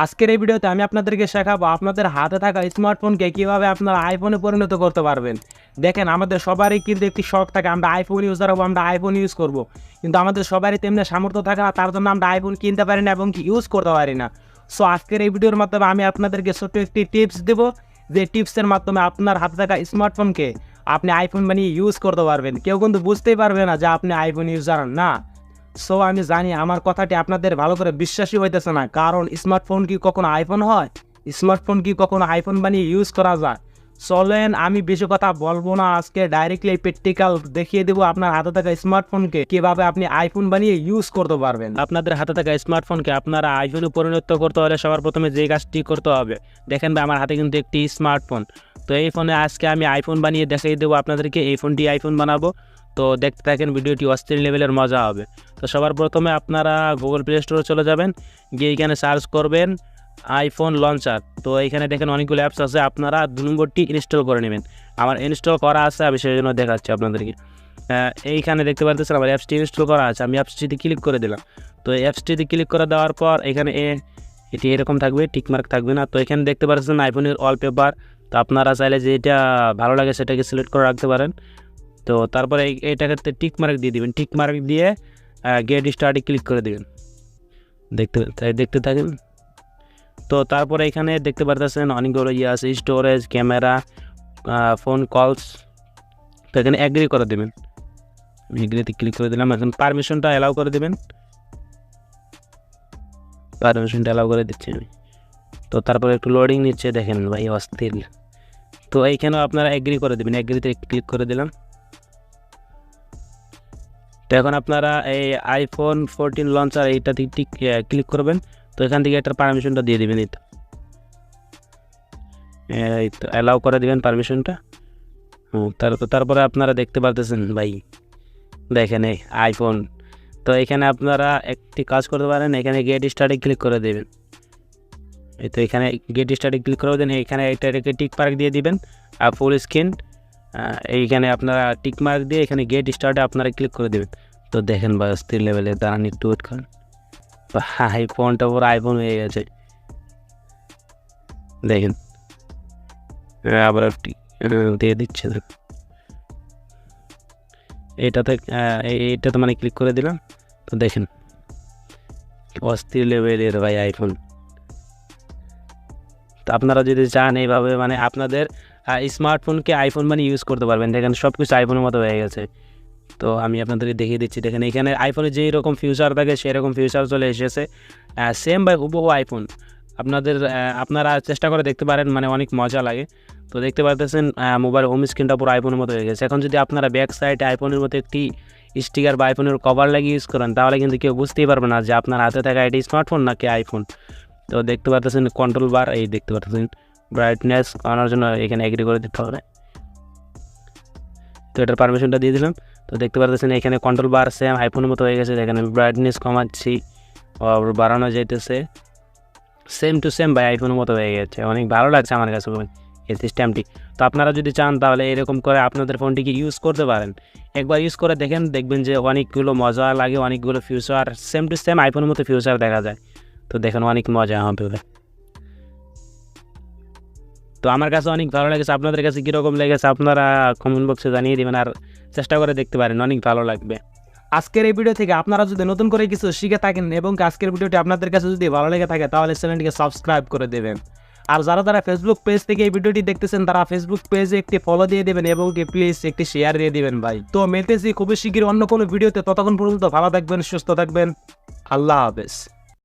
আজকের এই ভিডিওতে আমি আপনাদেরকে শেখাবো আপনাদের হাতে থাকা স্মার্টফোনকে কীভাবে আপনারা আইফোনে পরিণত করতে পারবেন। দেখেন, আমাদের সবারই কিন্তু একটি শখ থাকে, আমরা আইফোন ইউজার হবো, আমরা আইফোন ইউজ করব। কিন্তু আমাদের সবারই তেমনি সামর্থ্য থাকে না, তার জন্য আমরা আইফোন কিনতে পারি না এবং কি ইউজ করতে পারি না। সো আজকের এই ভিডিওর মাধ্যমে আমি আপনাদেরকে ছোট্ট একটি টিপস দেবো, যে টিপসের মাধ্যমে আপনার হাতে থাকা স্মার্টফোনকে আপনি আইফোন বানিয়ে ইউজ করতে পারবেন। কেউ কিন্তু বুঝতেই পারবে না যে আপনি আইফোন ইউজার না। সো আমি জানি আমার কথাটি আপনাদের ভালো করে বিশ্বাসই হইতেছে না, কারণ স্মার্টফোন কি কখনো আইফোন হয়? স্মার্টফোন কি কখনো আইফোন বানিয়ে ইউজ করা যায়? চলেন, আমি বেশি কথা বলবো না, আজকে ডাইরেক্টলি প্র্যাকটিক্যাল দেখিয়ে দেবো আপনার হাতে থাকা স্মার্টফোনকে কিভাবে আপনি আইফোন বানিয়ে ইউজ করতে পারবেন। আপনাদের হাতে থাকা স্মার্টফোনকে আপনারা আইফোনে পরিণত করতে হলে সবার প্রথমে যে কাজটি করতে হবে, দেখেন ভাই আমার হাতে কিন্তু একটি স্মার্টফোন। তো এই ফোনে আজকে আমি আইফোন বানিয়ে দেখিয়ে দেবো আপনাদেরকে, এই ফোনটি আইফোন বানাবো। তো দেখতে থাকেন, ভিডিওটি অস্থির লেভেলের মজা হবে। তো সবার প্রথমে আপনারা গুগল প্লে স্টোরে চলে যাবেন, গিয়ে এখানে সার্চ করবেন আইফোন লঞ্চার। তো এইখানে দেখেন অনেকগুলো অ্যাপস আছে, আপনারা 2 নম্বরটি ইনস্টল করে নেবেন। আমার ইনস্টল করা আছে, আমি সেই জন্য দেখাচ্ছি আপনাদেরকে। এইখানে দেখতে পাচ্ছেন আমার অ্যাপসটি ইনস্টল করা আছে, আমি অ্যাপসটিতে ক্লিক করে দিলাম। তো এই অ্যাপসটিতে ক্লিক করে দেওয়ার পর এখানে এটি এরকম থাকবে, টিকমার্ক থাকবে না। তো এখানে দেখতে পাচ্ছেন আইফোনের ওয়ালপেপার। তো আপনারা চাইলে যেটা ভালো লাগে সেটাকে সিলেক্ট করে রাখতে পারেন। তো তারপরে এইটাকে টিকমার্ক দিয়ে দিবেন, টিকমার্ক দিয়ে গেট স্টার্টে ক্লিক করে দেবেন। দেখতে থাকেন। তো তারপরে এখানে দেখতে পারতেছেন অনেকগুলো আছে, স্টোরেজ, ক্যামেরা, ফোন কলস। তো এখানে অ্যাগ্রি করে দেবেন, আমি এগ্রিতে ক্লিক করে দিলাম। এখন পারমিশনটা অ্যালাউ করে দেবেন, পারমিশনটা অ্যালাউ করে দিচ্ছি আমি। তো তারপরে একটু লোডিং নিচ্ছে, দেখেন ভাই অস্থির। তো এইখানেও আপনারা অ্যাগ্রি করে দেবেন, অ্যাগ্রিতে ক্লিক করে দিলাম। তো এখন আপনারা এই আইফোন 14 লঞ্চার এইটাতে ক্লিক করবেন। তো এখান থেকে একটা পারমিশনটা দিয়ে দেবেন, এই তো অ্যালাউ করে দেবেন পারমিশনটা। তারপরে আপনারা দেখতে পারতেছেন ভাই, দেখেন এই আইফোন। তো এখানে আপনারা একটি কাজ করতে পারেন, এখানে গেট স্টার্টে ক্লিক করে দেবেন। এই তো এখানে গেট স্টার্টে ক্লিক করে দেন, এখানে এটাকে টিক মার্ক দিয়ে দিবেন আর ফুল স্ক্রিন। এইখানে আপনারা টিক মার্ক দিয়ে এখানে গেট স্টার্টে আপনারা ক্লিক করে দেবেন। তো দেখেন ভাই অস্থির লেভেলে, দাঁড়ান একটু ওয়েট করেন। আইফোনটা পুরো আইফোন হয়ে গেছে, দেখেন আবার দিয়ে দিচ্ছে। এইটাতে মানে ক্লিক করে দিলাম। তো দেখেন অস্থির লেভেলের ভাই আইফোন। তো আপনারা যদি চান এইভাবে মানে আপনাদের স্মার্টফোনকে আইফোন মানে ইউজ করতে পারবেন। দেখেন সব কিছু আইফোনের মতো হয়ে গেছে। তো আমি আপনাদেরকে দেখিয়ে দিচ্ছি, দেখেন এখানে আইফোনে যেই রকম ফিউচার থাকে সেরকম ফিউচার চলে এসেছে, সেম বাই হুবহু আইফোন। আপনারা চেষ্টা করে দেখতে পারেন, মানে অনেক মজা লাগে। তো দেখতে পাচ্ছেন মোবাইল হোম স্ক্রিনটা পুরো আইফোনের মতো হয়ে গেছে। এখন যদি আপনারা ব্যাক সাইডে আইফোনের মতো একটি স্টিকার বা আইফোনের কভার লাগিয়ে ইউজ করেন, তাহলে কিন্তু কেউ বুঝতেই পারবে না যে আপনার হাতে থাকা এটি স্মার্টফোন নাকি আইফোন। তো দেখতে পাচ্ছেন কন্ট্রোল বার, এই দেখতে পাচ্ছেন ব্রাইটনেস কমানোর জন্য এখানে এগ্রি করে দিতে হবে। তো এটার পারমিশনটা দিয়ে দিলাম। তো দেখতে পাচ্ছেন এখানে কন্ট্রোল বার সেম আইফোনের মতো হয়ে গেছে, দেখেন আমি ব্রাইটনেস কমাচ্ছি, বাড়ানো যাইতেছে, সেম টু সেম বাই আইফোনের মতো হয়ে গেছে। অনেক ভালো লাগছে আমার কাছে এই সিস্টেমটি। তো আপনারা যদি চান তাহলে এরকম করে আপনাদের ফোনটিকে ইউজ করতে পারেন। একবার ইউজ করে দেখবেন যে অনেকগুলো মজা লাগে, অনেকগুলো ফিউচার সেম টু সেম আইফোনের মতো ফিউচার দেখা যায়। তো দেখেন অনেক মজা হবে। তো আমার কাছে অনেক ভালো লেগেছে, আপনাদের কাছে কীরকম লেগেছে আপনারা কমেন্ট বক্সে জানিয়ে দেবেন, আর চেষ্টা করে দেখতে পারেন, অনেক ভালো লাগবে। আজকের এই ভিডিও থেকে আপনারা যদি নতুন করে কিছু শিখে থাকেন এবং আজকের ভিডিওটি আপনাদের কাছে যদি ভালো লেগে থাকে, তাহলে চ্যানেলটিকে সাবস্ক্রাইব করে দেবেন। আর যারা ফেসবুক পেজ থেকে এই ভিডিওটি দেখতেছেন, তারা ফেসবুক পেজে একটি ফলো দিয়ে দেবেন এবং প্লিজ একটি শেয়ার দিয়ে দিবেন ভাই। তো মেলতেছি খুবই শীঘ্রই অন্য কোনো ভিডিওতে, ততক্ষণ পর্যন্ত ভালো থাকবেন, সুস্থ থাকবেন, আল্লাহ হাফেজ।